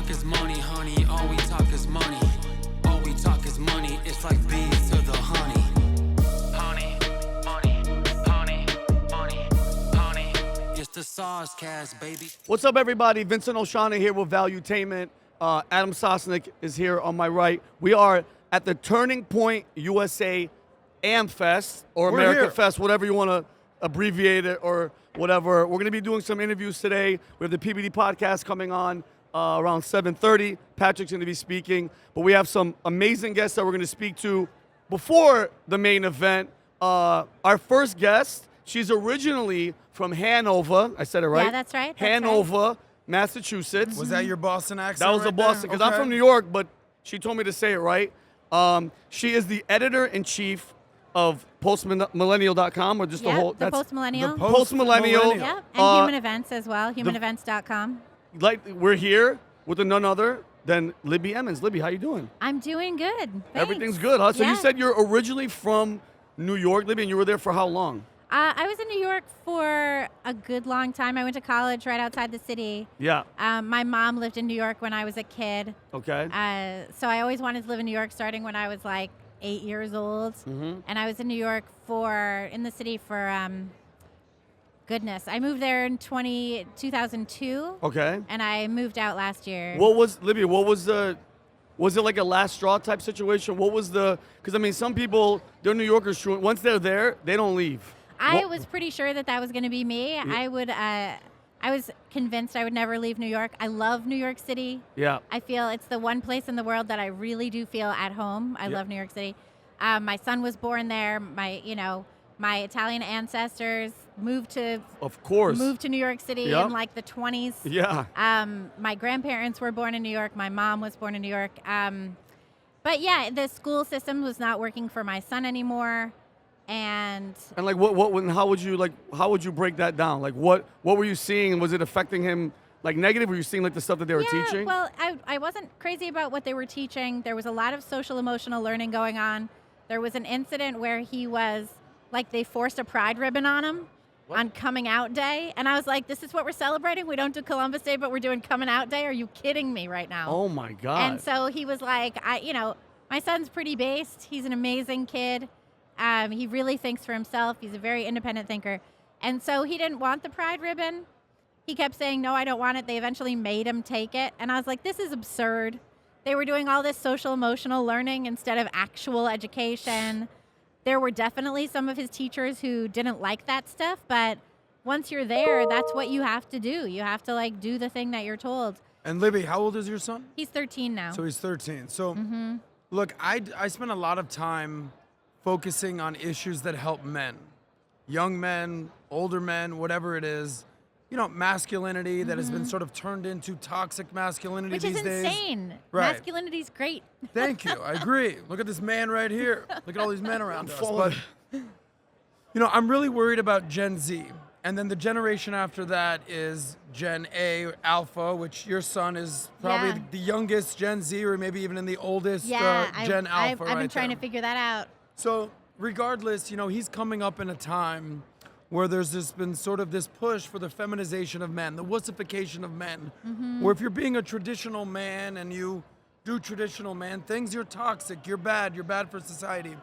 talk is money, honey. All we talk is money. All we talk is money. It's like bees to the honey. Honey, money, honey, money, honey. It's the SOSCAST, baby. What's up, everybody? Vincent Oshana here with Valuetainment. Adam Sosnick is here on my right. We are at the Turning Point USA AMFEST, or We're America here. Fest, whatever you want to abbreviate it or whatever. We're going to be doing some interviews today. We have the PBD podcast coming on around 7:30. Patrick's going to be speaking. But we have some amazing guests that we're going to speak to before the main event. Our first guest, she's originally from Hanover. I said it right? Yeah, that's right. That's Hanover, Massachusetts. Was that your Boston accent? That was the right Boston, there? because I'm from New York, but she told me to say it right. She is the editor-in-chief of postmillennial.com, or just Yep, the whole. the Post-Millennial. The Post-Millennial. Yep, and Human Events as well, humanevents.com. Like, we're here with none other than Libby Emmons. Libby, how you doing? I'm doing good. Thanks. Everything's good, huh? So you Yeah. said you're originally from New York, Libby, and you were there for how long? I was in New York for a good long time. I went to college right outside the city. Yeah. My mom lived in New York when I was a kid. Okay. So I always wanted to live in New York starting when I was like 8 years old. Mm-hmm. And I was in New York in the city for, goodness. I moved there in 2002. Okay. And I moved out last year. Libby, was it like a last straw type situation? Because I mean, some people, they're New Yorkers, once they're there, they don't leave. I was pretty sure that was going to be me. Yeah. I was convinced I would never leave New York. I love New York City. Yeah. I feel it's the one place in the world that I really do feel at home. I love New York City. My son was born there. My Italian ancestors moved to New York City in like the 20s. Yeah. My grandparents were born in New York. My mom was born in New York. But yeah, the school system was not working for my son anymore. And like how would you break that down? Like what were you seeing? Was it affecting him like negative? Were you seeing like the stuff that they were teaching? Well, I wasn't crazy about what they were teaching. There was a lot of social emotional learning going on. There was an incident where he was like they forced a pride ribbon on him on coming out day. And I was like, this is what we're celebrating? We don't do Columbus Day, but we're doing coming out day? Are you kidding me right now? Oh my God. And so he was like, my son's pretty based. He's an amazing kid. He really thinks for himself. He's a very independent thinker. And so he didn't want the pride ribbon. He kept saying, no, I don't want it. They eventually made him take it. And I was like, this is absurd. They were doing all this social emotional learning instead of actual education. There were definitely some of his teachers who didn't like that stuff, but once you're there, that's what you have to do. You have to like do the thing that you're told. And Libby, how old is your son? He's 13 now. So he's 13. So look, I spent a lot of time focusing on issues that help men, young men, older men, whatever it is, masculinity that has been sort of turned into toxic masculinity Which these is days. insane. Right. Masculinity's great. Thank you. I agree. Look at this man right here. Look at all these men around us. But, I'm really worried about Gen Z. And then the generation after that is Gen A, Alpha, which your son is probably the youngest Gen Z, or maybe even in the oldest Gen Alpha. I've been trying to figure that out. So regardless, he's coming up in a time where there's been sort of this push for the feminization of men, the wussification of men, where if you're being a traditional man and you do traditional man things, you're toxic, you're bad for society.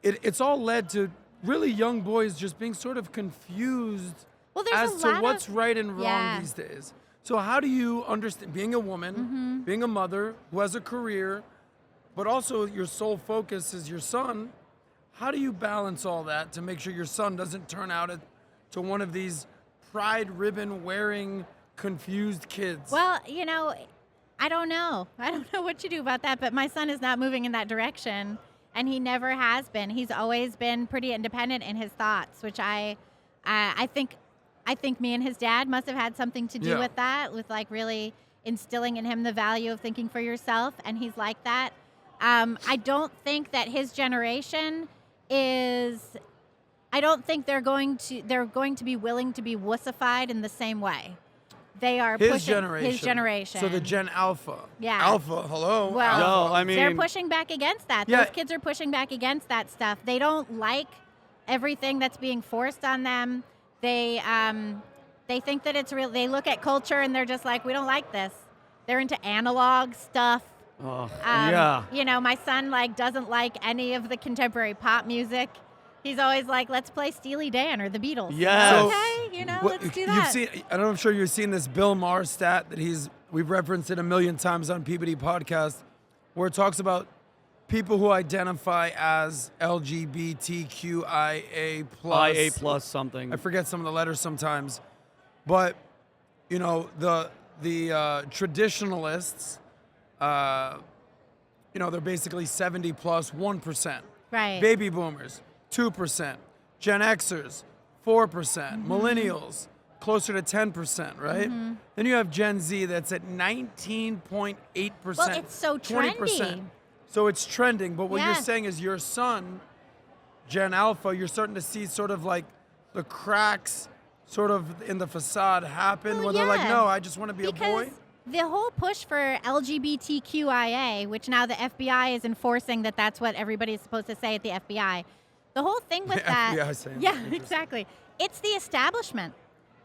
It's all led to really young boys just being sort of confused as to what's right and wrong these days. So how do you understand, being a woman, being a mother who has a career, but also your sole focus is your son, how do you balance all that to make sure your son doesn't turn out to one of these pride ribbon wearing confused kids? Well, I don't know. I don't know what to do about that, but my son is not moving in that direction, and he never has been. He's always been pretty independent in his thoughts, which I think me and his dad must have had something to do with that, with like really instilling in him the value of thinking for yourself, and he's like that. I don't think that his generation I don't think they're going to be willing to be wussified in the same way. They are his pushing generation. his generation. So the Gen Alpha. Yeah. Alpha, hello. Well, No, I mean, they're pushing back against that. Yeah. Those kids are pushing back against that stuff. They don't like everything that's being forced on them. They They think that it's real. They look at culture and they're just like, we don't like this. They're into analog stuff. Yeah. You know, my son doesn't like any of the contemporary pop music. He's always like, let's play Steely Dan or the Beatles. Yes. So, okay, let's do that. I'm sure you've seen this Bill Maher stat that we've referenced it a million times on PBD Podcast, where it talks about people who identify as LGBTQIA+. IA plus something. I forget some of the letters sometimes. But, the traditionalists, they're basically 70 plus 1%. Right. Baby boomers, 2%. Gen Xers, 4%. Millennials, closer to 10%, right? Then you have Gen Z that's at 19.8%. Well, it's so 20%. trendy. So it's trending, but what you're saying is your son, Gen Alpha, you're starting to see sort of like the cracks sort of in the facade happen where they're like, no, I just want to be a boy. The whole push for LGBTQIA, which now the FBI is enforcing that that's what everybody's supposed to say at the FBI. The whole thing with that. FBI saying yeah, exactly. It's the establishment.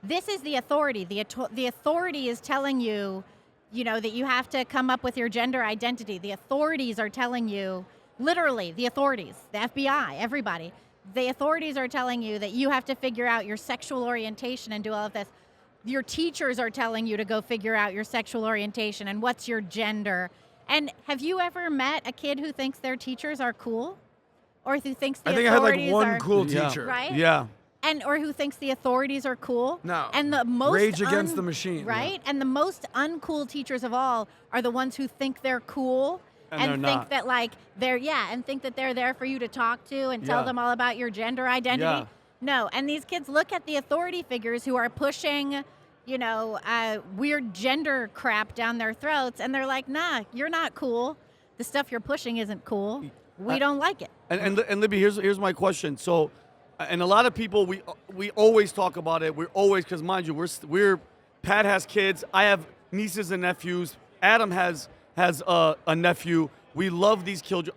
This is the authority. The authority is telling you, that you have to come up with your gender identity. The authorities are telling you, literally, the authorities, the FBI, everybody. The authorities are telling you that you have to figure out your sexual orientation and do all of this. Your teachers are telling you to go figure out your sexual orientation and what's your gender. And have you ever met a kid who thinks their teachers are cool? Or who thinks the authorities are... I think I had one cool teacher. Right? Yeah. Or who thinks the authorities are cool. No. And the most Rage Against the Machine. Right? Yeah. And the most uncool teachers of all are the ones who think they're cool and think that think that they're there for you to talk to and tell them all about your gender identity. Yeah. No. And these kids look at the authority figures who are pushing, weird gender crap down their throats, and they're like, nah, you're not cool. The stuff you're pushing isn't cool. We don't like it. And Libby, here's my question. So, and a lot of people, we always talk about it. We're always, because mind you, Pat has kids. I have nieces and nephews. Adam has a nephew. We love these children.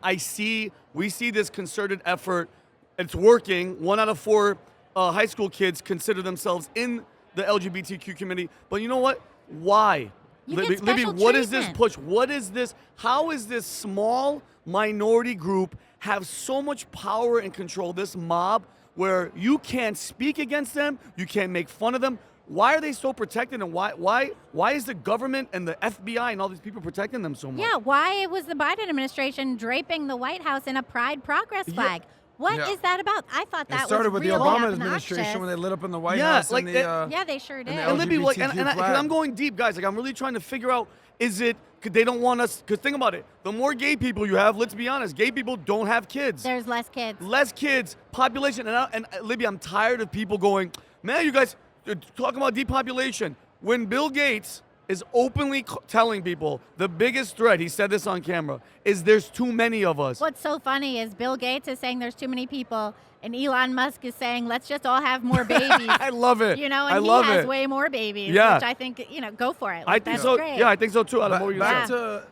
We see this concerted effort. It's working. 1 out of 4 high school kids consider themselves in the LGBTQ community. But you know what? Why? Libby, what is this push? What is this? How is this small minority group have so much power and control, this mob, where you can't speak against them, you can't make fun of them? Why are they so protected, and why is the government and the FBI and all these people protecting them so much? Yeah, why was the Biden administration draping the White House in a Pride Progress flag? What is that about? I thought that started was with the really Obama obnoxious. administration when they lit up in the White House. Like yeah, they sure did. And Libby, LGBTQ because I'm going deep, guys. Like, I'm really trying to figure out, is it, because they don't want us, because think about it. The more gay people you have, let's be honest, gay people don't have kids. There's less kids. Less kids, population. And Libby, I'm tired of people going, man, you guys are talking about depopulation. When Bill Gates is openly telling people the biggest threat, he said this on camera, is there's too many of us. What's so funny is Bill Gates is saying there's too many people, and Elon Musk is saying let's just all have more babies. I love it. And I he love has it. way more babies, Yeah. which I think, go for it. I think That's so. great. Yeah, I think so too. Adam, what were you back saying?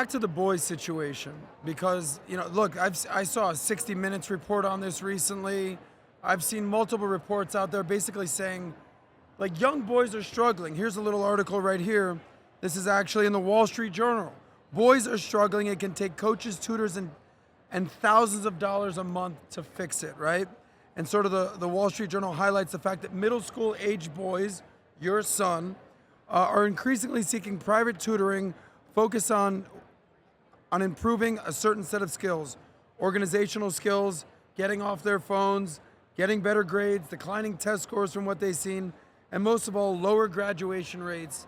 to the boys situation, because look, I saw a 60 Minutes report on this recently. I've seen multiple reports out there basically saying, like, young boys are struggling. Here's a little article right here. This is actually in the Wall Street Journal. Boys are struggling. It can take coaches, tutors, and thousands of dollars a month to fix it, right? And sort of the Wall Street Journal highlights the fact that middle school age boys, your son, are increasingly seeking private tutoring focused on improving a certain set of skills, organizational skills, getting off their phones, getting better grades, declining test scores from what they've seen, and most of all, lower graduation rates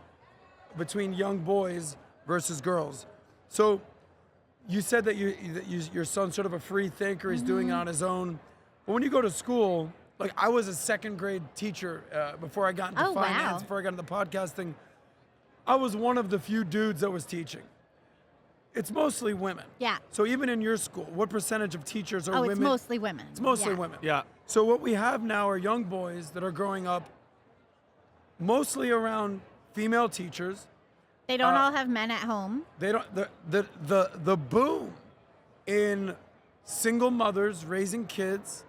between young boys versus girls. So you said that your son's sort of a free thinker, he's doing it on his own. But when you go to school, like, I was a 2nd grade teacher before I got into finance, before I got into podcasting. I was one of the few dudes that was teaching. It's mostly women. Yeah. So even in your school, what percentage of teachers are women? It's mostly women. It's mostly women. Yeah. So what we have now are young boys that are growing up mostly around female teachers. They don't all have men at home. They don't. The boom in single mothers raising kids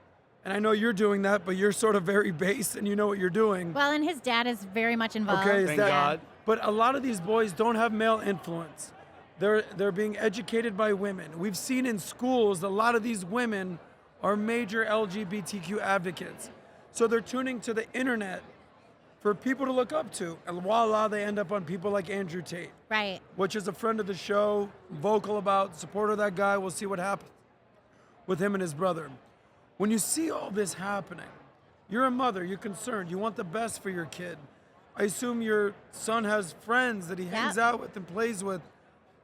And I know you're doing that, but you're sort of very base and you know what you're doing. Well, and his dad is very much involved. Okay, Thank God. But a lot of these boys don't have male influence. They're being educated by women. We've seen in schools a lot of these women are major LGBTQ advocates. So they're tuning to the internet for people to look up to. And voila, they end up on people like Andrew Tate. Right. Which is a friend of the show, vocal about, supporter of that guy. We'll see what happens with him and his brother. When you see all this happening, you're a mother, you're concerned, you want the best for your kid. I assume your son has friends that he hangs out with and plays with.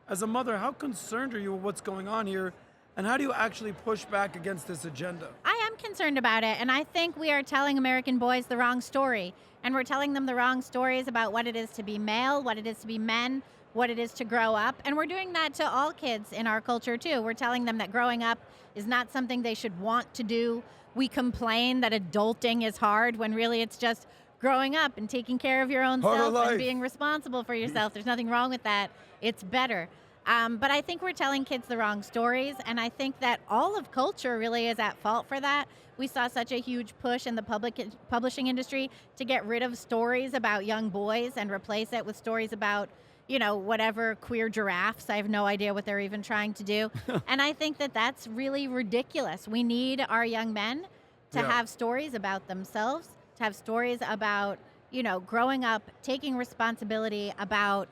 As a mother, how concerned are you with what's going on here? And how do you actually push back against this agenda? I am concerned about it, and I think we are telling American boys the wrong story. And we're telling them the wrong stories about what it is to be male, what it is to be men, what it is to grow up. And we're doing that to all kids in our culture, too. We're telling them that growing up is not something they should want to do. We complain that adulting is hard when really it's just growing up and taking care of your own self and being responsible for yourself. There's nothing wrong with that. It's better. But I think we're telling kids the wrong stories, and I think that all of culture really is at fault for that. We saw such a huge push in the publishing industry to get rid of stories about young boys and replace it with stories about, you know, whatever, queer giraffes. I have no idea what they're even trying to do. And I think that that's really ridiculous. We need our young men to have stories about themselves, to have stories about, you know, growing up, taking responsibility about,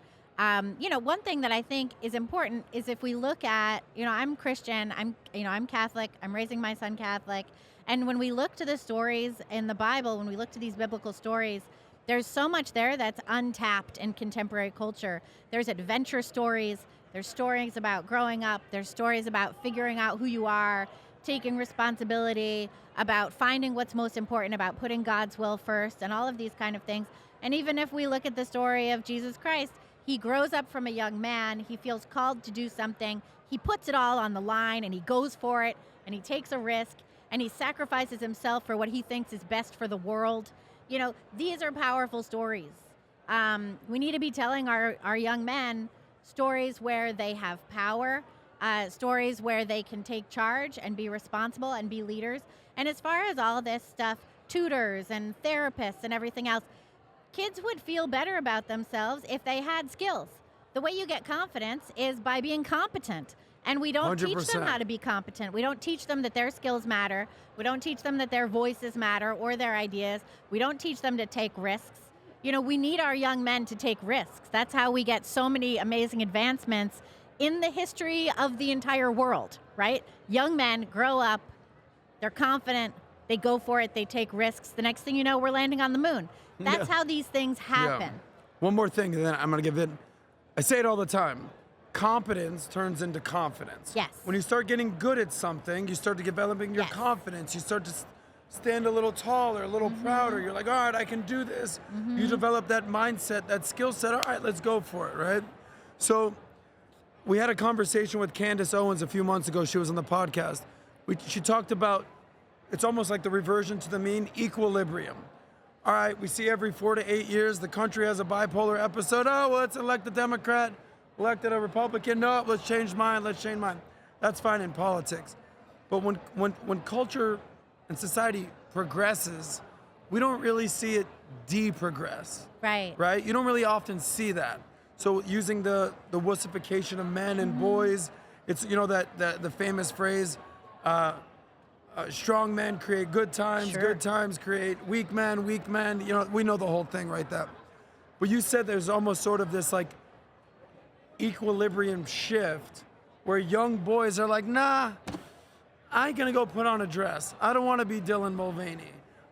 you know, one thing that I think is important is if we look at, you know, I'm Christian, I'm Catholic, I'm raising my son Catholic. And when we look to the stories in the Bible, when we look to these biblical stories, there's so much there that's untapped in contemporary culture. There's adventure stories, there's stories about growing up, there's stories about figuring out who you are, taking responsibility, about finding what's most important, about putting God's will first, and all of these kind of things. And even if we look at the story of Jesus Christ, he grows up from a young man, he feels called to do something, he puts it all on the line, and he goes for it, and he takes a risk, and he sacrifices himself for what he thinks is best for the world. You know, these are powerful stories. We need to be telling our young men stories where they have power, stories where they can take charge and be responsible and be leaders. And as far as all this stuff, tutors and therapists and everything else, kids would feel better about themselves if they had skills. The way you get confidence is by being competent. And we don't 100%. teach them how to be competent. We don't teach them that their skills matter. We don't teach them that their voices matter or their ideas. We don't teach them to take risks. You know, we need our young men to take risks. That's how we get so many amazing advancements in the history of the entire world, right? Young men grow up, they're confident, they go for it, they take risks. The next thing you know, we're landing on the moon. That's how these things happen. Yeah. One more thing, and then I'm going to give it. I say it all the time. Competence turns into confidence. Yes. When you start getting good at something, you start developing your confidence. You start to stand a little taller, a little prouder. You're like, all right, I can do this. You develop that mindset, that skill set. All right, let's go for it, right? So we had a conversation with Candace Owens a few months ago. She was on the podcast. She talked about, it's almost like the reversion to the mean, equilibrium. All right, we see every 4 to 8 years, the country has a bipolar episode. Oh, well, let's elect a Democrat. Elected a Republican, no, let's change mine. That's fine in politics. But when culture and society progresses, we don't really see it deprogress. Right. Right? You don't really often see that. So using the wussification of men and boys, it's, you know, that the famous phrase, strong men create good times, good times create weak men, you know, we know the whole thing right there. But you said there's almost sort of this like equilibrium shift where young boys are like, nah, I ain't gonna go put on a dress. I don't want to be Dylan Mulvaney.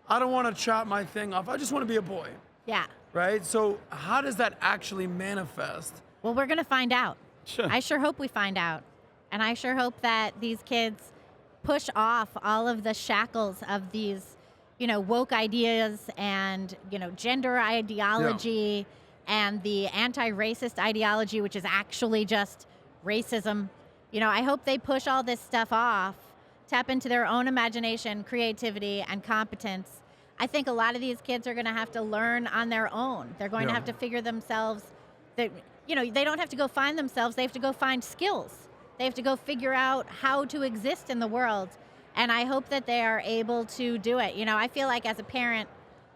I don't want to chop my thing off. I just want to be a boy. Yeah. Right? So how does that actually manifest? Well, we're going to find out. Sure. I sure hope we find out. And I sure hope that these kids push off all of the shackles of these, you know, woke ideas and, you know, gender ideology and the anti-racist ideology, which is actually just racism. You know, I hope they push all this stuff off, tap into their own imagination, creativity, and competence. I think a lot of these kids are going to have to learn on their own. They're going to have to figure themselves, that, you know, they don't have to go find themselves. They have to go find skills. They have to go figure out how to exist in the world. And I hope that they are able to do it. You know, I feel like as a parent,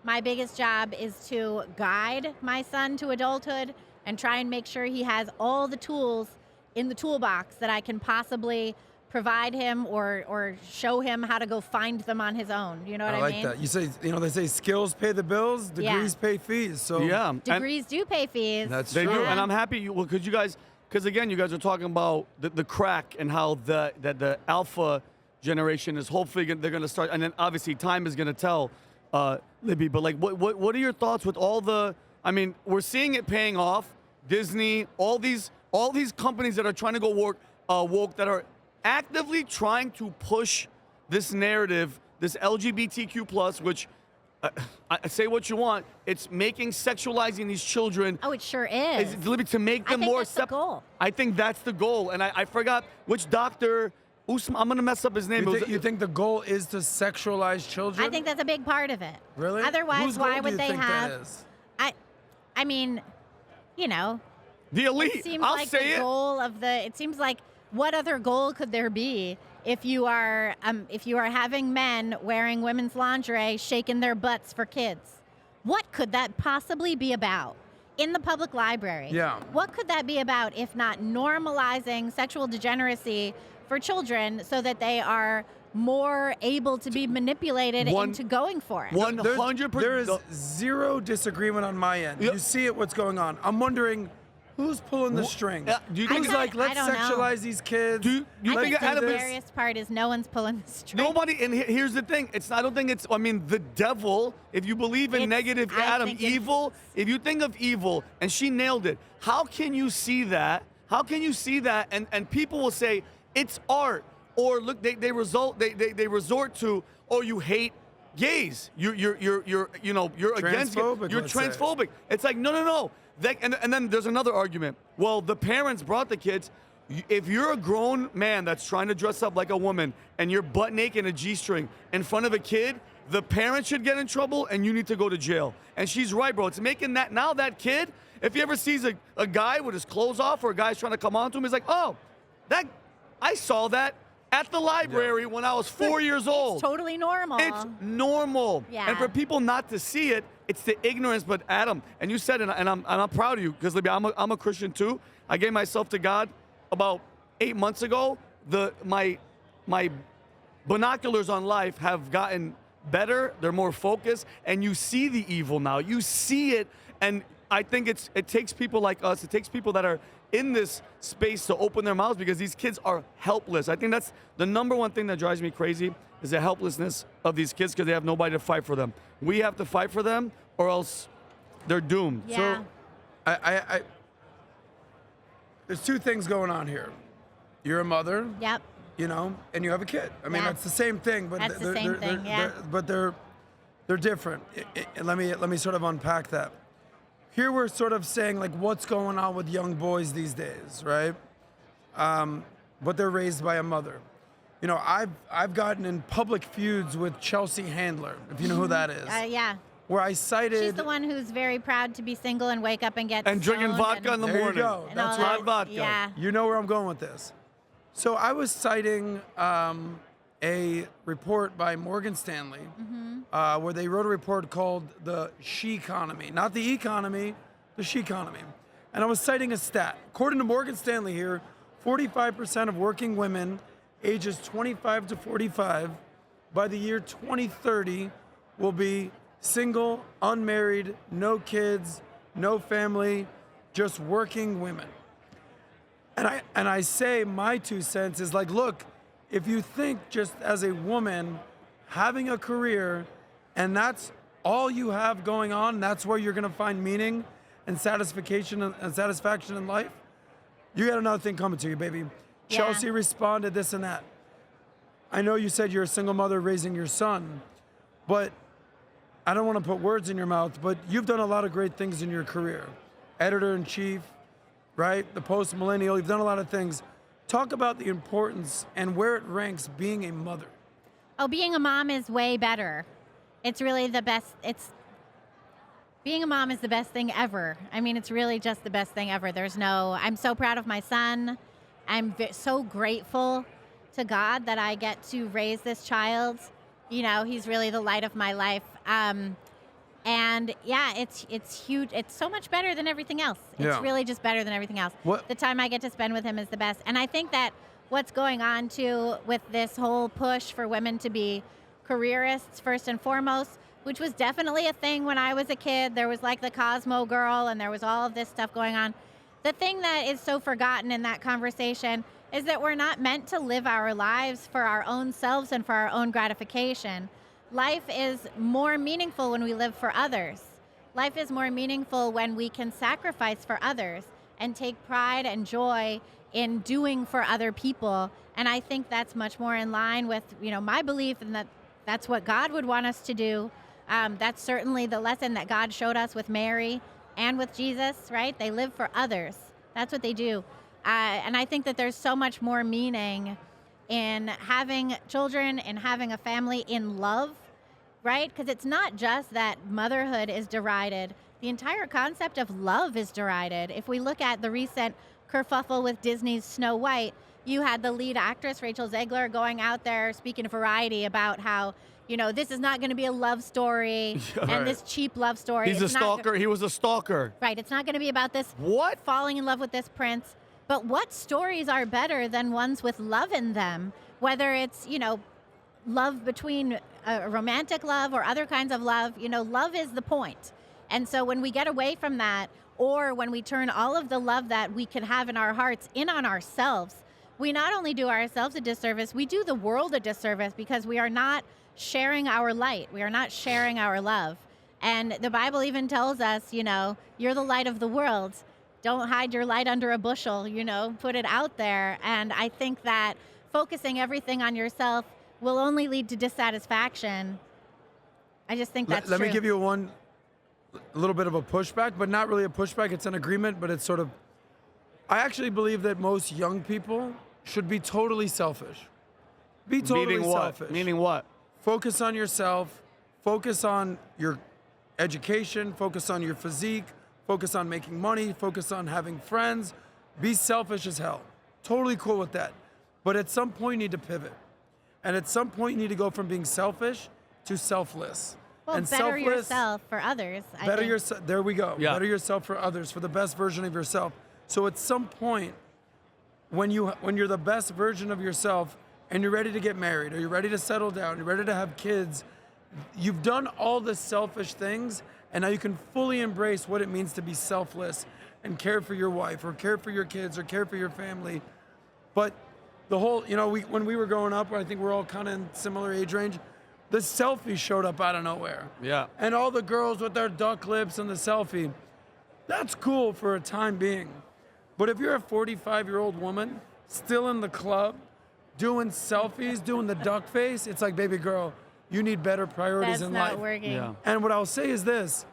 my biggest job is to guide my son to adulthood and try and make sure he has all the tools in the toolbox that I can possibly provide him or show him how to go find them on his own. You know what I mean? I like that. You say, they say skills pay the bills, degrees pay fees. So yeah, degrees do pay fees. That's they true. do, and I'm happy because again, you guys are talking about the crack and how the alpha generation is hopefully they're going to start, and then obviously time is going to tell, Libby. But like, what are your thoughts with all the? I mean, we're seeing it paying off. Disney, all these companies that are trying to go woke that are actively trying to push this narrative, this LGBTQ plus, which I say what you want, it's making sexualizing these children. Oh, it sure is. To make them more that's the goal. I think that's the goal, and I forgot which doctor. I'm gonna mess up his name. You think the goal is to sexualize children? I think that's a big part of it. Really? Otherwise, why would they think have? That is? I mean, the elite. It seems I'll like say the it. goal of it seems like what other goal could there be if you are having men wearing women's lingerie, shaking their butts for kids? What could that possibly be about? In the public library. Yeah. What could that be about if not normalizing sexual degeneracy for children so that they are more able to be manipulated into going for it? 100%. There is zero disagreement on my end. Yep. You see it, what's going on. I'm wondering who's pulling the strings. Do you think Who's like, let's I don't sexualize these kids? Do you I think think the Adam is? scariest part is no one's pulling the strings. Nobody, and here's the thing. I don't think it's. I mean, the devil. If you believe in negative Adam, evil. If you think of evil, and she nailed it. How can you see that? How can you see that? And people will say it's art, or look, they resort to, oh, you hate gays. You're against. You're transphobic. It's like no. And then there's another argument. Well, the parents brought the kids. If you're a grown man that's trying to dress up like a woman and you're butt naked in a G-string in front of a kid, the parent should get in trouble and you need to go to jail. And she's right, bro. It's making that kid, if he ever sees a guy with his clothes off or a guy's trying to come on to him, he's like, oh, I saw that at the library when I was 4 years old. It's totally normal. It's normal. Yeah. And for people not to see it, it's the ignorance. But Adam, and you said it, and I'm proud of you because Libby, I'm a Christian too. I gave myself to God about 8 months ago. My binoculars on life have gotten better. They're more focused, and you see the evil now. You see it, and I think it takes people like us. It takes people that are in this space to open their mouths because these kids are helpless. I think that's the number one thing that drives me crazy is the helplessness of these kids because they have nobody to fight for them. We have to fight for them or else they're doomed. Yeah. So I there's two things going on here. You're a mother. Yep. And you have a kid. I mean, Yeah. that's the same thing, but That's the same thing, yeah. But they're different. Let me sort of unpack that. Here we're sort of saying like what's going on with young boys these days, right? But they're raised by a mother. I've gotten in public feuds with Chelsea Handler, if you know who that is. Yeah. Where I cited. She's the one who's very proud to be single and wake up and get and drinking stoned vodka in the There you morning. go. and That's all right. that. Vodka. Yeah. You know where I'm going with this. So I was citing a report by Morgan Stanley where they wrote a report called the She Economy. Not the economy, the She Economy. And I was citing a stat. According to Morgan Stanley here, 45% of working women ages 25 to 45 by the year 2030 will be single, unmarried, no kids, no family, just working women. And I say my 2 cents is like, look, if you think just as a woman having a career and that's all you have going on, that's where you're going to find meaning and satisfaction in life, you got another thing coming to you, baby. Yeah. Chelsea responded this and that. I know you said you're a single mother raising your son, but I don't want to put words in your mouth, but you've done a lot of great things in your career. Editor-in-chief, right? The Post Millenial, you've done a lot of things. Talk about the importance and where it ranks being a mother. Oh, being a mom is way better. It's really the best. Being a mom is the best thing ever. I mean, it's really just the best thing ever. I'm so proud of my son. I'm so grateful to God that I get to raise this child. You know, he's really the light of my life. And yeah, it's huge. It's so much better than everything else. It's really just better than everything else. The time I get to spend with him is the best. And I think that what's going on too with this whole push for women to be careerists first and foremost, which was definitely a thing when I was a kid. There was like the Cosmo girl and there was all of this stuff going on. The thing that is so forgotten in that conversation is that we're not meant to live our lives for our own selves and for our own gratification. Life is more meaningful when we live for others. Life is more meaningful when we can sacrifice for others and take pride and joy in doing for other people. And I think that's much more in line with, you know, my belief in that that's what God would want us to do. That's certainly the lesson that God showed us with Mary and with Jesus, right? They live for others. That's what they do. And I think that there's so much more meaning in having children and having a family in love, right? Because it's not just that motherhood is derided. The entire concept of love is derided. If we look at the recent kerfuffle with Disney's Snow White, you had the lead actress, Rachel Zegler, going out there speaking to Variety about how, you know, this is not going to be a love story and this cheap love story. He's a stalker. He was a stalker. Right. It's not going to be about this falling in love with this prince. But what stories are better than ones with love in them? Whether it's, you know, love between a romantic love or other kinds of love, you know, love is the point. And so when we get away from that, or when we turn all of the love that we can have in our hearts in on ourselves, we not only do ourselves a disservice, we do the world a disservice because we are not sharing our light. We are not sharing our love. And the Bible even tells us, you know, you're the light of the world. Don't hide your light under a bushel, you know, put it out there. And I think that focusing everything on yourself will only lead to dissatisfaction. I just think that's true. Let me give you a little bit of a pushback, but not really a pushback. It's an agreement, but it's sort of, I actually believe that most young people should be totally selfish. Be totally selfish. Meaning what? Focus on yourself. Focus on your education. Focus on your physique. Focus on making money, focus on having friends, be selfish as hell. Totally cool with that. But at some point you need to pivot. And at some point you need to go from being selfish to selfless. Well, and better yourself for others. Better yourself, there we go. Yeah. Better yourself for others, for the best version of yourself. So at some point, when you're the best version of yourself and you're ready to get married, or you're ready to settle down, you're ready to have kids, you've done all the selfish things. And now you can fully embrace what it means to be selfless and care for your wife or care for your kids or care for your family. But the whole, you know, when we were growing up, I think we're all kind of in similar age range, the selfie showed up out of nowhere. Yeah. And all the girls with their duck lips and the selfie, that's cool for a time being. But if you're a 45-year-old woman still in the club, doing selfies, doing the duck face, it's like, baby girl, you need better priorities in life. That's not working. Yeah. And what I'll say is this,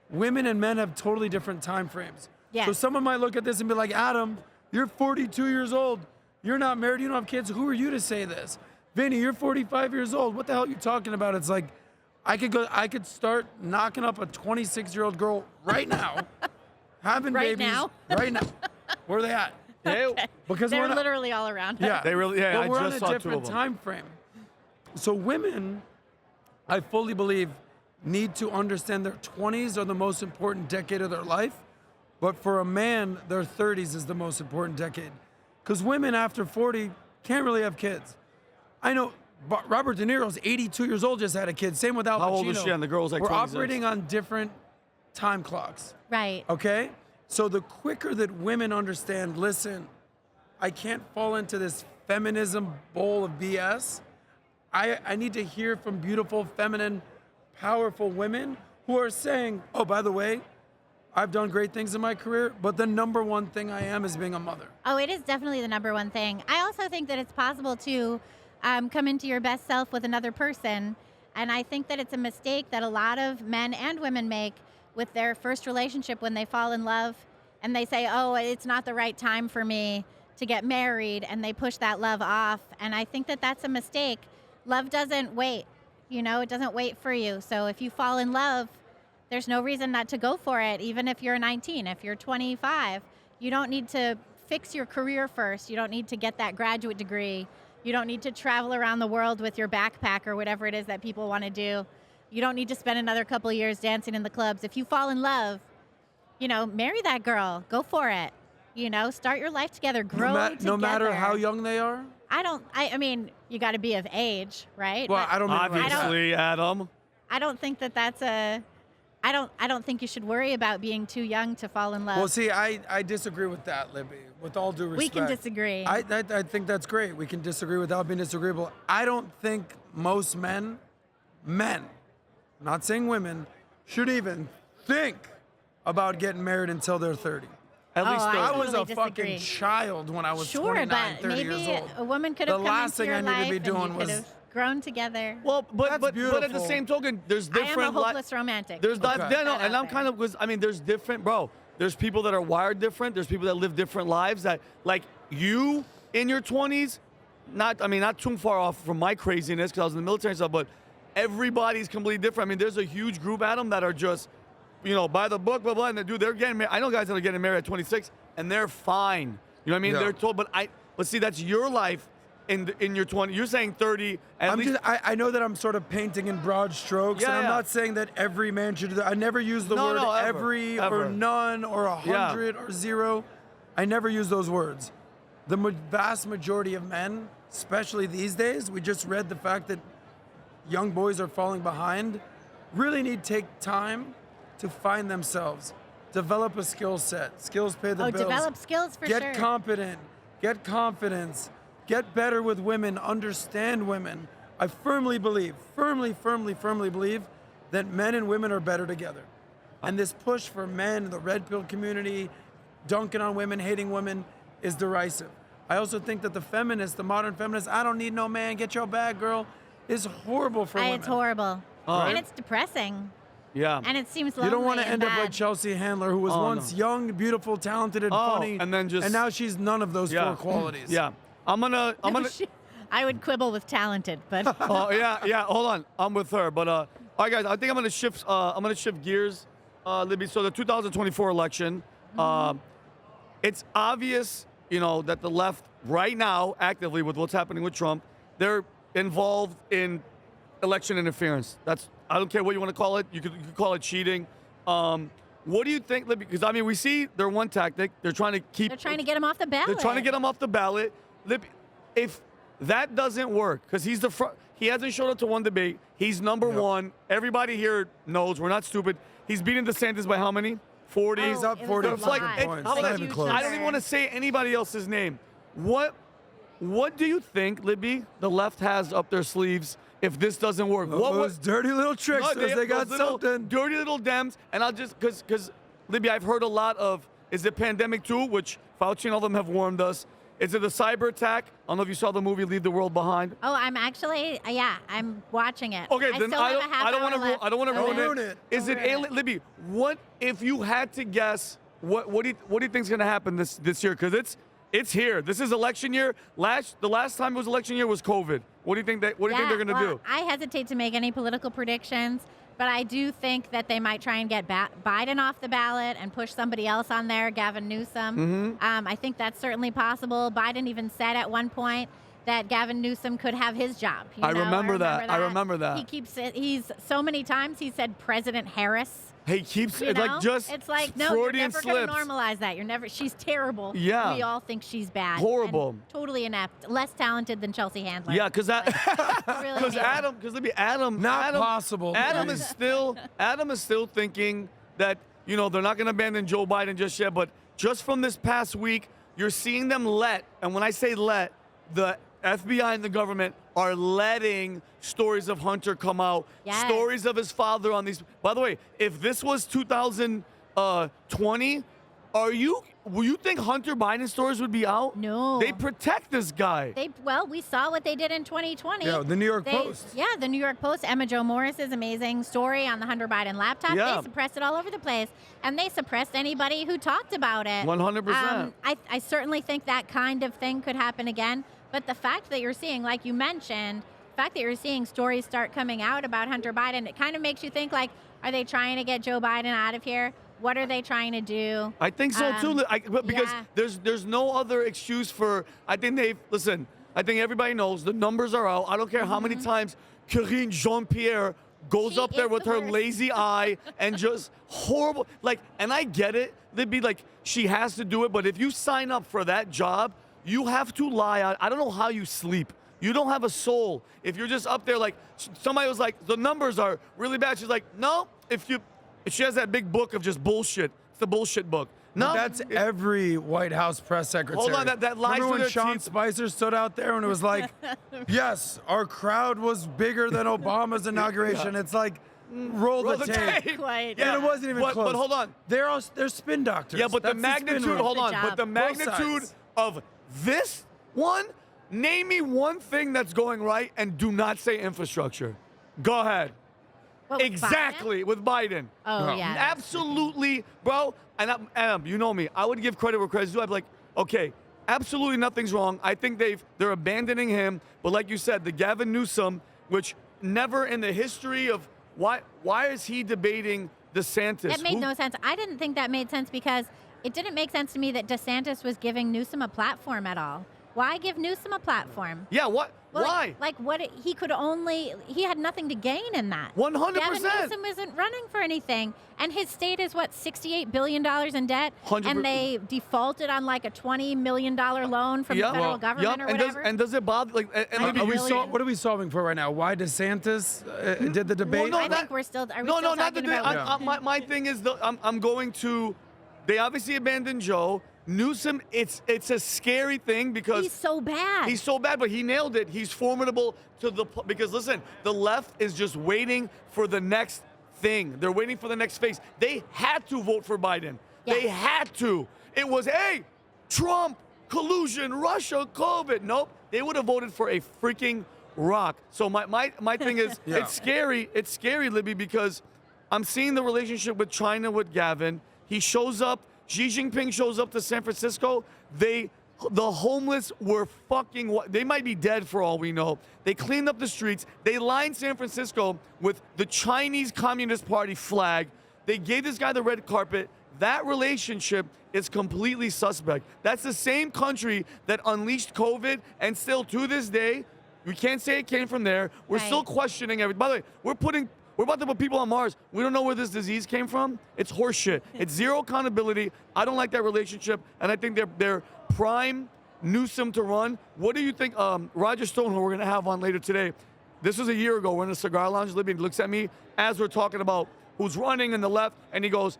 women and men have totally different time frames. Yes. So someone might look at this and be like, Adam, you're 42 years old. You're not married. You don't have kids. Who are you to say this? Vinny, you're 45 years old. What the hell are you talking about? It's like, I could start knocking up a 26-year-old girl right now, having Right babies. now? Right now. Where are they at? Okay. Because They're we're not, literally all around. yeah. They really, yeah, But I we're just on saw a two of different them. time frame. So women, I fully believe, need to understand their 20s are the most important decade of their life. But for a man, their 30s is the most important decade. Because women after 40 can't really have kids. I know Robert De Niro's 82 years old, just had a kid. Same with Al Pacino. How old is she? And the girl's like We're 26. operating on different time clocks. Right. Okay? So the quicker that women understand, listen, I can't fall into this feminism bowl of BS. I need to hear from beautiful, feminine, powerful women who are saying, oh, by the way, I've done great things in my career, but the number one thing I am is being a mother. Oh, it is definitely the number one thing. I also think that it's possible to come into your best self with another person. And I think that it's a mistake that a lot of men and women make with their first relationship when they fall in love and they say, oh, it's not the right time for me to get married, and they push that love off. And I think that that's a mistake. Love doesn't wait. You know, it doesn't wait for you. So if you fall in love, there's no reason not to go for it, even if you're 19, if you're 25. You don't need to fix your career first. You don't need to get that graduate degree You don't need to travel around the world with your backpack or whatever it is that people want to do. You don't need to spend another couple of years dancing in the clubs. If you fall in love, marry that girl. Go for it. Start your life together. Grow together. No matter how young they are? I mean, you got to be of age, right? Well, I don't mean obviously, Adam. I don't think that's I don't think you should worry about being too young to fall in love. Well, see, I disagree with that, Libby. With all due respect. We can disagree. I think that's great. We can disagree without being disagreeable. I don't think most men, I'm not saying women, should even think about getting married until they're 30. At least 30. I was a disagree. fucking child when I was 29, 30 years maybe old. a woman could have The come last into thing your I needed to be life doing and you could was have grown together. Well, but at the beautiful. same token, there's I am different. a hopeless romantic. There's not, Okay. and I'm kind of, there's different, bro. There's people that are wired different. There's people that live different lives. That, like you in your 20s, not too far off from my craziness because I was in the military and stuff, but everybody's completely different. I mean, there's a huge group, Adam, that are just, by the book, blah blah, and they're getting married. I know guys that are getting married at 26, and they're fine. You know what I mean? Yeah. They're told, but see, that's your life. In your 20s, you're saying 30. I know that I'm sort of painting in broad strokes, and I'm not saying that every man should do that. I never use the word every or none or 100 or 0. I never use those words. The vast majority of men, especially these days, we just read the fact that young boys are falling behind, really need to take time to find themselves, develop a skill set. Skills pay the bills. Develop skills for sure. Get competent, get confidence. Get better with women, understand women. I firmly believe that men and women are better together. And this push for men, the red pill community, dunking on women, hating women, is derisive. I also think that the modern feminist, I don't need no man, get your bag, girl, is horrible for women. It's horrible. Right. And it's depressing. Yeah. And it seems lonely. You don't want to and end up bad. like Chelsea Handler, who was once young, beautiful, talented, and funny, and then and now she's none of those 4 qualities. Yeah. I'm gonna. I would quibble with talented, but. Oh yeah. Hold on, I'm with her. But all right, guys. I think I'm gonna shift. Gears, Libby. So the 2024 election. It's obvious, that the left right now, actively with what's happening with Trump, they're involved in election interference. I don't care what you want to call it. You could call it cheating. What do you think, Libby? Because we see their one tactic. They're trying to get him off the ballot. They're trying to get him off the ballot. Libby, if that doesn't work, because he's he hasn't showed up to one debate. He's number one. Everybody here knows we're not stupid. He's beating DeSantis by how many? 40. He's up 40 It's like, points. how about Not that? even close. I don't even want to say anybody else's name. What do you think, Libby, the left has up their sleeves if this doesn't work? Those dirty little tricksters, they got something. Dirty little Dems, and I'll just, because, Libby, I've heard a lot of, is it pandemic too, which Fauci and all of them have warned us. Is it a cyber attack? I don't know if you saw the movie Leave the World Behind. Oh, I'm actually, I'm watching it. Okay, then I don't want to ruin it. Is it alien? Libby, what if you had to guess? What do you think is going to happen this year? Because it's here. This is election year. The last time it was election year was COVID. What do you think they're going to do? I hesitate to make any political predictions, but I do think that they might try and get Biden off the ballot and push somebody else on there, Gavin Newsom. I think that's certainly possible. Biden even said at one point that Gavin Newsom could have his job. I remember that. I remember that. He keeps it. He's so many times he said President Harris. He keeps it's like no, Freudian you're never slips. gonna normalize that. She's terrible. Yeah. We all think she's bad. Horrible. And totally inept. Less talented than Chelsea Handler. Yeah, because possible. Adam is still thinking that they're not going to abandon Joe Biden just yet. But just from this past week, you're seeing them and when I say the FBI and the government are letting stories of Hunter come out, stories of his father on these. By the way, if this was 2020, will you think Hunter Biden stories would be out? No. They protect this guy. We saw what they did in 2020. Yeah, the New York Post. Yeah, the New York Post. Emma Jo Morris's amazing story on the Hunter Biden laptop. Yeah. They suppressed it all over the place. And they suppressed anybody who talked about it. 100%. I certainly think that kind of thing could happen again. But the fact that you're seeing, like you mentioned, the fact that you're seeing stories start coming out about Hunter Biden, it kind of makes you think, like, are they trying to get Joe Biden out of here? What are they trying to do? I think so too, because there's no other excuse for. I think I think everybody knows the numbers are out. I don't care how many times Karine Jean-Pierre goes She up there is with the her worst. lazy eye and just horrible. Like, and I get it. They'd be like, she has to do it. But if you sign up for that job, you have to lie. I don't know how you sleep. You don't have a soul. If you're just up there, like, somebody was like, the numbers are really bad. She's like, no, if she has that big book of just bullshit. It's the bullshit book. No, That's every White House press secretary. Hold on, that lies Remember to when their Sean teeth? Spicer stood out there and it was like, yes, our crowd was bigger than Obama's inauguration. It's like, roll the tape. Quite. And it wasn't even close. But hold on. They're spin doctors. Yeah, but the That's magnitude, spin rule. hold on, Good but job. the Both magnitude sides. of this one, name me one thing that's going right and do not say infrastructure. Go ahead. What, with Exactly, with Biden. Oh, No. yeah. Absolutely, bro. And Adam, you know me. I would give credit where credit's due. I'd be like, okay, absolutely nothing's wrong. I think they're abandoning him. But like you said, the Gavin Newsom, which never in the history of why is he debating DeSantis? It made no sense. I didn't think that made sense because it didn't make sense to me that DeSantis was giving Newsom a platform at all. Why give Newsom a platform? Yeah, what? Well, Why? He had nothing to gain in that. 100%. Gavin Newsom isn't running for anything. And his state is, what, $68 billion in debt? 100%. And they defaulted on like a $20 million loan from the federal government or whatever. And does it bother? Like, and Like, maybe What are we solving for right now? Why DeSantis did the debate? no, I that- think we're still, are we no, still not the talking day. about My thing is, I'm going to. They obviously abandoned Joe Newsom. It's a scary thing because he's so bad. He's so bad, but he nailed it. He's formidable because listen, the left is just waiting for the next thing. They're waiting for the next phase. They had to vote for Biden. Yes. They had to. It was, hey, Trump, collusion, Russia, COVID. Nope. They would have voted for a freaking rock. So my thing is, Yeah. it's scary. It's scary, Libby, because I'm seeing the relationship with China with Gavin. He shows up. Xi Jinping shows up to San Francisco. The homeless were fucking. They might be dead for all we know. They cleaned up the streets. They lined San Francisco with the Chinese Communist Party flag. They gave this guy the red carpet. That relationship is completely suspect. That's the same country that unleashed COVID, and still to this day, we can't say it came from there. We're still Right. questioning everything. By the way, we're about to put people on Mars. We don't know where this disease came from. It's horseshit. It's zero accountability. I don't like that relationship, and I think they're prime Newsom to run. What do you think? Roger Stone, who we're going to have on later today, this was a year ago. We're in a cigar lounge. Libby looks at me as we're talking about who's running in the left, and he goes,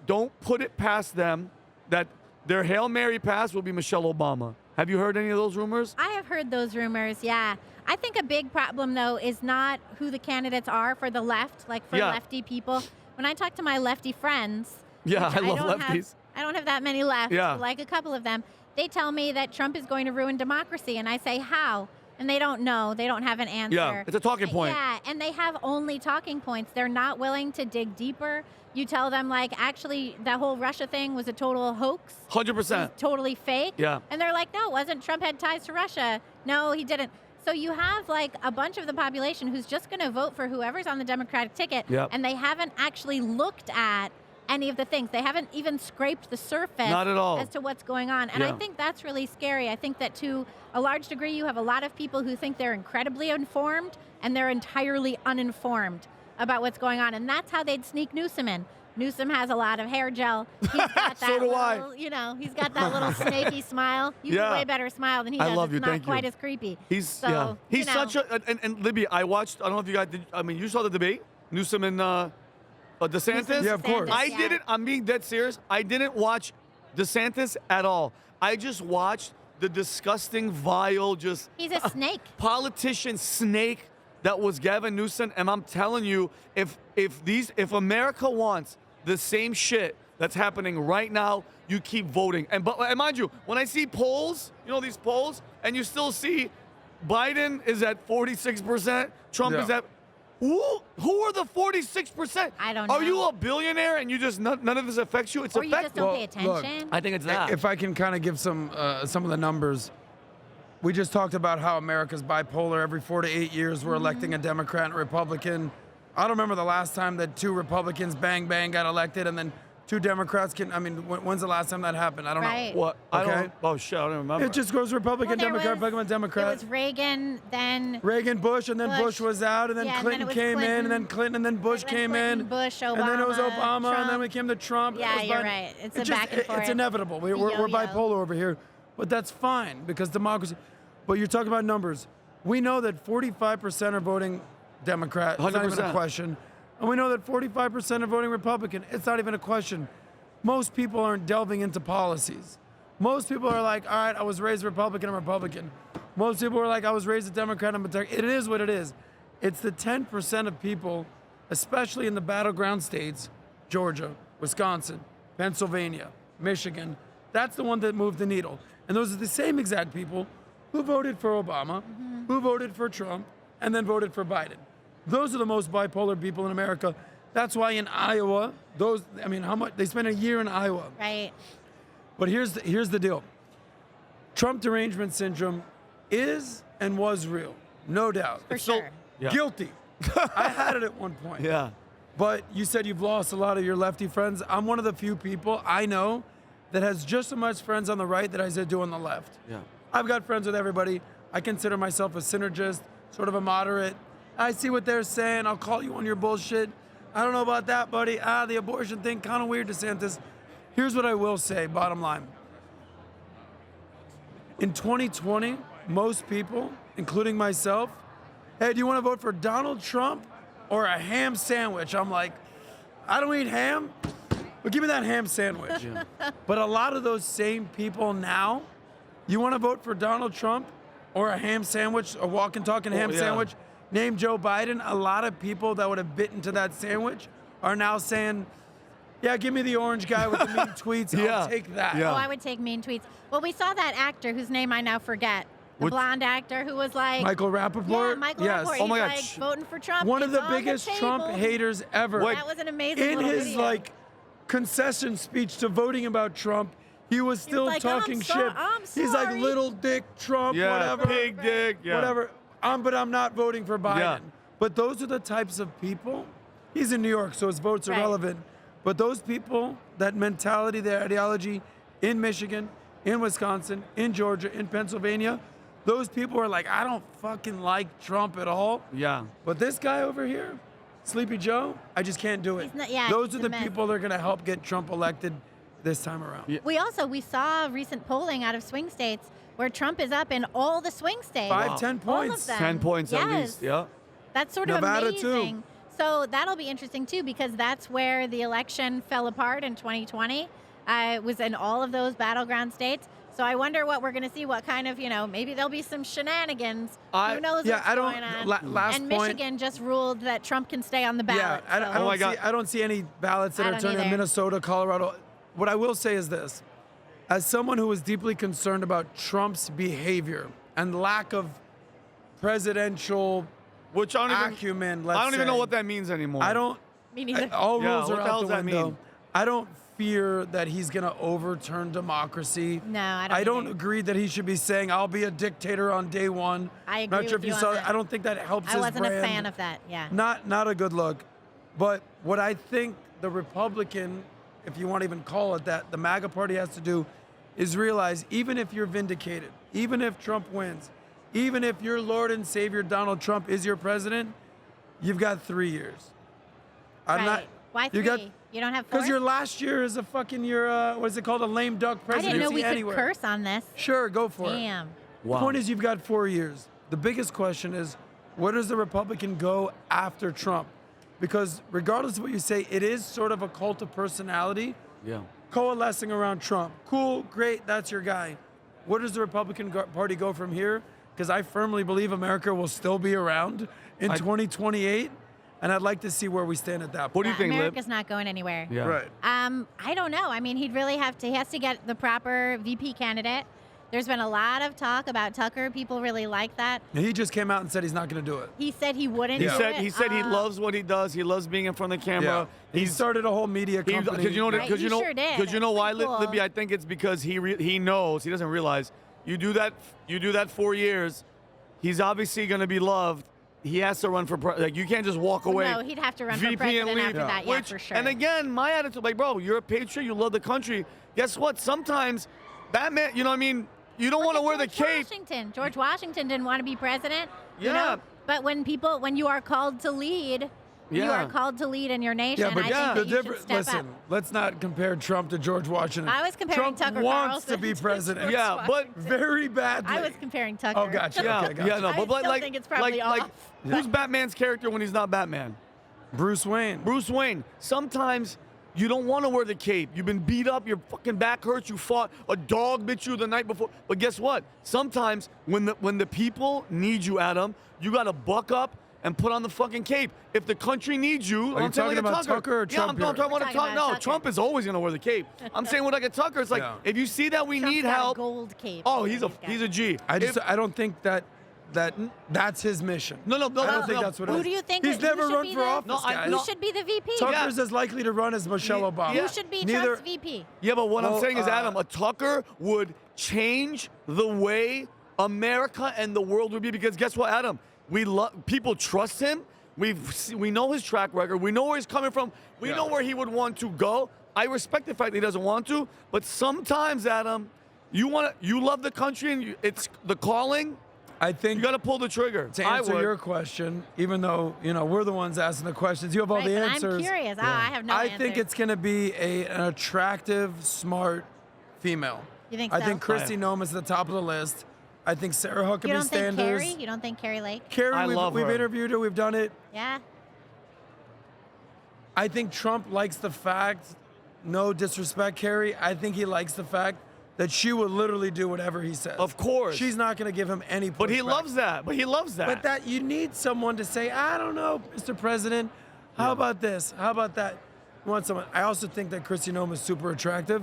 don't put it past them that their Hail Mary pass will be Michelle Obama. Have you heard any of those rumors? I have heard those rumors, yeah. I think a big problem, though, is not who the candidates are for the left, like for lefty people. When I talk to my lefty friends, Yeah, which I love don't lefties. I don't have that many left, Yeah. like a couple of them. They tell me that Trump is going to ruin democracy, and I say, how? And they don't know. They don't have an answer. Yeah, it's a talking point. Yeah, and they have only talking points. They're not willing to dig deeper. You tell them, like, actually, that whole Russia thing was a total hoax. 100%. Totally fake. Yeah. And they're like, no, it wasn't. Trump had ties to Russia. No, he didn't. So you have like a bunch of the population who's just going to vote for whoever's on the Democratic ticket. Yep. And they haven't actually looked at any of the things. They haven't even scraped the surface Not at all. as to what's going on. And I Yeah. think that's really scary. I think that to a large degree, you have a lot of people who think they're incredibly informed and they're entirely uninformed about what's going on. And that's how they'd sneak Newsom in. Newsom has a lot of hair gel. He's got that So do I. little, he's got that little snaky smile. You have Yeah. a way better smile than he I does. love you. It's not Thank you. quite as creepy. He's So, He's you know. such a and Libby. I watched. I don't know if you guys did. I mean, you saw the debate. Newsom and DeSantis. Yeah, of course. DeSantis, I yeah. didn't. I'm being dead serious. I didn't watch DeSantis at all. I just watched the disgusting, vile, just He's a snake. politician snake that was Gavin Newsom. And I'm telling you, if America wants the same shit that's happening right now, you keep voting. And mind you, when I see polls, these polls, and you still see Biden is at 46%, Trump is Yeah. at. Who are the 46%? I don't Are you know. a billionaire and you just none of this affects you? It's Or you just affecting. don't pay Well, look, attention. I think it's that. If I can kind of give some of the numbers, we just talked about how America's bipolar. Every 4 to 8 years, we're electing a Democrat and a Republican. I don't remember the last time that 2 Republicans bang got elected, and then two Democrats can. I mean, when's the last time that happened? I don't know. What? I Okay. don't. Oh shit! I don't remember. It just goes Republican, Well, Democrat, Republican, Democrat. It was Reagan, then Reagan, Bush, and then Bush was out, and then Yeah, and then Clinton it was came in, Clinton. and then Clinton, and then Bush Then came Clinton, in. Bush, and then it was Obama, Obama, and then Trump. we came to Trump. Yeah, It was you're Biden. right. It's a just- back and It's forth. inevitable. We're Yo-yo. bipolar over here, but that's fine because democracy. But you're talking about numbers. We know that 45% are voting Democrat. It's not even a 100%. question. And we know that 45% are voting Republican. It's not even a question. Most people aren't delving into policies. Most people are like, all right, I was raised Republican, I'm Republican. Most people are like, I was raised a Democrat, I'm a Democrat. It is what it is. It's the 10% of people, especially in the battleground states, Georgia, Wisconsin, Pennsylvania, Michigan, that's the one that moved the needle. And those are the same exact people who voted for Obama, who voted for Trump, and then voted for Biden. Those are the most bipolar people in America. That's why in Iowa, how much they spent a year in Iowa. right. But here's the deal. Trump derangement syndrome is and was real, no doubt. For sure. Yeah. Guilty. I had it at one point. Yeah. But you said you've lost a lot of your lefty friends. I'm one of the few people I know that has just as much friends on the right that I do on the left. Yeah. I've got friends with everybody. I consider myself a synergist, sort of a moderate. I see what they're saying. I'll call you on your bullshit. I don't know about that, buddy. The abortion thing, kind of weird, DeSantis. Here's what I will say, bottom line. In 2020, most people, including myself, hey, do you want to vote for Donald Trump or a ham sandwich? I'm like, I don't eat ham, but give me that ham sandwich. But a lot of those same people now, you want to vote for Donald Trump or a ham sandwich, a walking, talking ham yeah. sandwich, name Joe Biden? A lot of people that would have bitten to that sandwich are now saying, yeah, give me the orange guy with the mean tweets. Yeah. I'll take that. Yeah. Oh, I would take mean tweets. Well, we saw that actor whose name I now forget. The Which- blonde actor who was like... Michael Rappaport? Yeah, Michael Yes. Rappaport. Oh my He's God. like voting for Trump. One of It's the on biggest Trump table. haters ever. That was an amazing In little his video. concession speech to voting about Trump, he was still like, talking I'm shit. He's like sorry. little dick Trump, Yeah. whatever. Pig dick. Yeah. Whatever. But I'm not voting for Biden. Yeah. But those are the types of people. He's in New York, so his votes are Right. relevant. But those people, that mentality, their ideology in Michigan, in Wisconsin, in Georgia, in Pennsylvania, those people are like, I don't fucking like Trump at all. Yeah. But this guy over here, Sleepy Joe, I just can't do it. He's not- yeah, Those he's are a the mess. people that are going to help get Trump elected this time around. Yeah. We saw recent polling out of swing states where Trump is up in all the swing states. 5, 10 All of points. them. 10 points at Yes. least. Yeah. That's sort Nevada, of too. amazing. So that'll be interesting too because that's where the election fell apart in 2020. It was in all of those battleground states. So I wonder what we're going to see. What kind of, maybe there'll be some shenanigans. Who knows yeah, what's I don't- going on? last and point- Michigan just ruled that Trump can stay on the Yeah, ballot. I so- don't my God. see, I don't see any ballots that I are don't turning in either. Minnesota, Colorado. What I will say is this. As someone who is deeply concerned about Trump's behavior and lack of presidential Which I don't acumen, even. let's I don't even know say, what that means anymore. I don't. Me neither. All Yeah, rules what are the hell out the does that window. mean? I don't fear that he's going to overturn democracy. No, I don't I don't either. agree that he should be saying, "I'll be a dictator on day one." I agree Not sure with if you you saw on that. that. I don't think that helps I his wasn't brand. a fan of that. Yeah. Not a good look. But what I think the Republican, if you want to even call it that, the MAGA party has to do is realize even if you're vindicated, even if Trump wins, even if your Lord and Savior Donald Trump is your president, you've got 3 years. I'm Right. not. Why You 3? You don't have 4? Because your last year is a fucking what is it called, a lame duck I presidency didn't know we anywhere. could curse on this. Sure, go for it. Damn. Wow. The point is, you've got 4 years. The biggest question is, where does the Republican go after Trump? Because regardless of what you say, it is sort of a cult of personality Yeah. coalescing around Trump. Cool, great, that's your guy. Where does the Republican Party go from here? Because I firmly believe America will still be around in 2028, and I'd like to see where we stand at that point. What do you think, Lib? America's not going anywhere. Yeah. Right. I don't know. I mean, he has to get the proper VP candidate. There's been a lot of talk about Tucker. People really like that. He just came out and said he's not going to do it. He said he wouldn't He do said it. he said he loves what he does. He loves being in front of the camera. He started a whole media company. Because you know, Right, because he you know, sure did. because you know That's why, pretty cool. Libby. I think it's because he knows, he doesn't realize. You do that 4 years. He's obviously going to be loved, he has to run for like you can't just walk away. No, he'd have to run VP for president and leave. after that. Yeah, for sure. And again, my attitude, like, bro, you're a patriot. You love the country. Guess what? Sometimes that man, you know what I mean? You don't want to wear the cape. George Washington didn't want to be president. Yeah. You know? But when you are called to lead, you are called to lead in your nation. Yeah, but I think that you should step listen, up. let's not compare Trump to George Washington. I was comparing Trump Tucker wants Carlson to be to president. George Yeah, but very badly. I was comparing Tucker. Oh, gotcha. Yeah, Okay, gotcha. yeah, no, I but still like, think it's probably like, off. who's Batman's character when he's not Batman? Bruce Wayne. Bruce Wayne. Sometimes you don't want to wear the cape. You've been beat up. Your fucking back hurts. You fought. A dog bit you the night before. But guess what? Sometimes when the people need you, Adam, you got to buck up and put on the fucking cape. If the country needs you, Are you talking about Tucker or Trump? Yeah, I'm talking We're about talking about No, Tucker. Trump is always gonna wear the cape. I'm saying with like a Tucker, it's like if you see that we Trump's need got a help. gold cape. Oh, he's a G. I don't think that's his mission. No, I don't think that's what it is. Who do you think? He's never run for office, No, guys. Who should be the VP? Tucker's as likely to run as Michelle Obama. Who should be Trump's VP? Yeah, but what I'm Well, saying is, Adam, a Tucker would change the way America and the world would be because guess what, Adam? People trust him. We know his track record. We know where he's coming from. We know where he would want to go. I respect the fact that he doesn't want to, but sometimes, Adam, you love the country and it's the calling. I think You got to pull the trigger. to answer your question, even though we're the ones asking the questions, you have all the But answers. I'm curious. I have no I answers. think it's going to be an attractive, smart female. You think I so? think Kristi Noem is at the top of the list. I think Sarah You Huckabee don't think Sanders. Carrie? You don't think Carrie Lake? Carrie, I love we've her. interviewed her. We've done it. Yeah. I think Trump likes the fact, no disrespect, Carrie, I think he likes the fact that she will literally do whatever he says. Of course. She's not going to give him any pushback. But he loves that. But that you need someone to say, I don't know, Mr. President, how about this? How about that? You want someone. I also think that Kristi Noem is super attractive.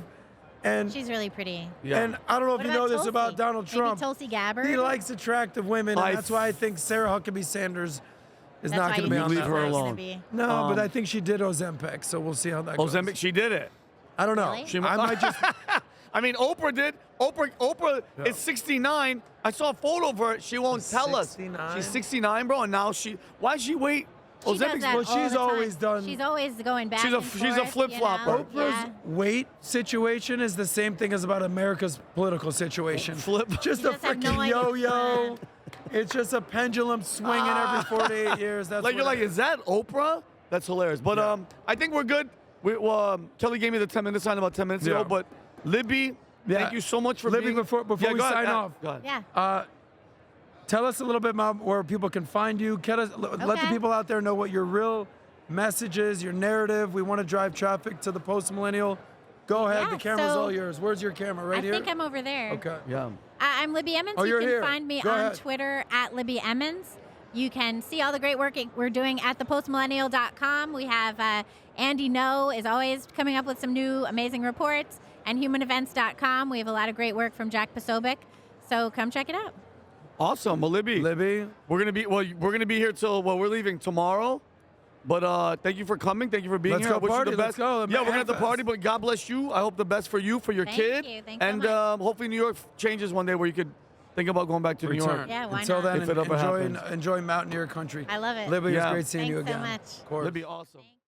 And She's really pretty. And I don't know if What you know about this Tulsi? about Donald Maybe Trump. Tulsi Gabbard? He likes attractive women, and that's why I think Sarah Huckabee Sanders is That's not why going to be you on think that Leave her she's list. not alone. gonna be. No, but I think she did Ozempic, so we'll see how that goes. Ozempic, she did it. I don't know. Really? I might just. I mean, Oprah did. Oprah is 69. I saw a photo of her. She won't tell us. 69? She's 69, bro. And now why she wait? She does that well, all she's the time. always done- She's always going back. She's a- and she's a forth, flip-flopper. You know? Oprah's weight situation is the same thing as about America's political situation. Flip. Just You a just have no freaking idea. yo-yo. It's just a pendulum swinging every 48 years. That's Like what you're like, it is that Oprah? That's hilarious. But I think we're good. Kelly gave me the 10 minute sign about 10 minutes ago. But Libby, thank you so much for Libby, being. before we go ahead, sign off. Go ahead. Yeah. Tell us a little bit about where people can find you. Let the Okay. people out there know what your real message is, your narrative. We want to drive traffic to the post-millennial. Go ahead. Yeah, The camera's so all yours. Where's your camera? Right I here? think I'm over there. Okay. Yeah. I'm Libby Emmons. Oh, you you're can here. find me Go on ahead. Twitter at Libby Emmons. You can see all the great work we're doing at thepostmillennial.com. We have Andy No is always coming up with some new amazing reports, and humanevents.com. We have a lot of great work from Jack Posobiec. So come check it out. Awesome. Well, Libby, we're gonna be here till we're leaving tomorrow. But thank you for coming. Thank you for being Let's here. go I wish party. you the Let's best. go. Yeah, we're gonna have the AMFEST. party. But God bless you. I hope the best for you, for your Thank kid. you. Thanks so and much. hopefully New York changes one day where you could think about going back to New York. Yeah, why Until not? then, If it ever happens. enjoy Mountaineer country. I love it. Libby, Yeah. it's great seeing you Thanks so again. much. Of course. That'd be awesome. Thanks.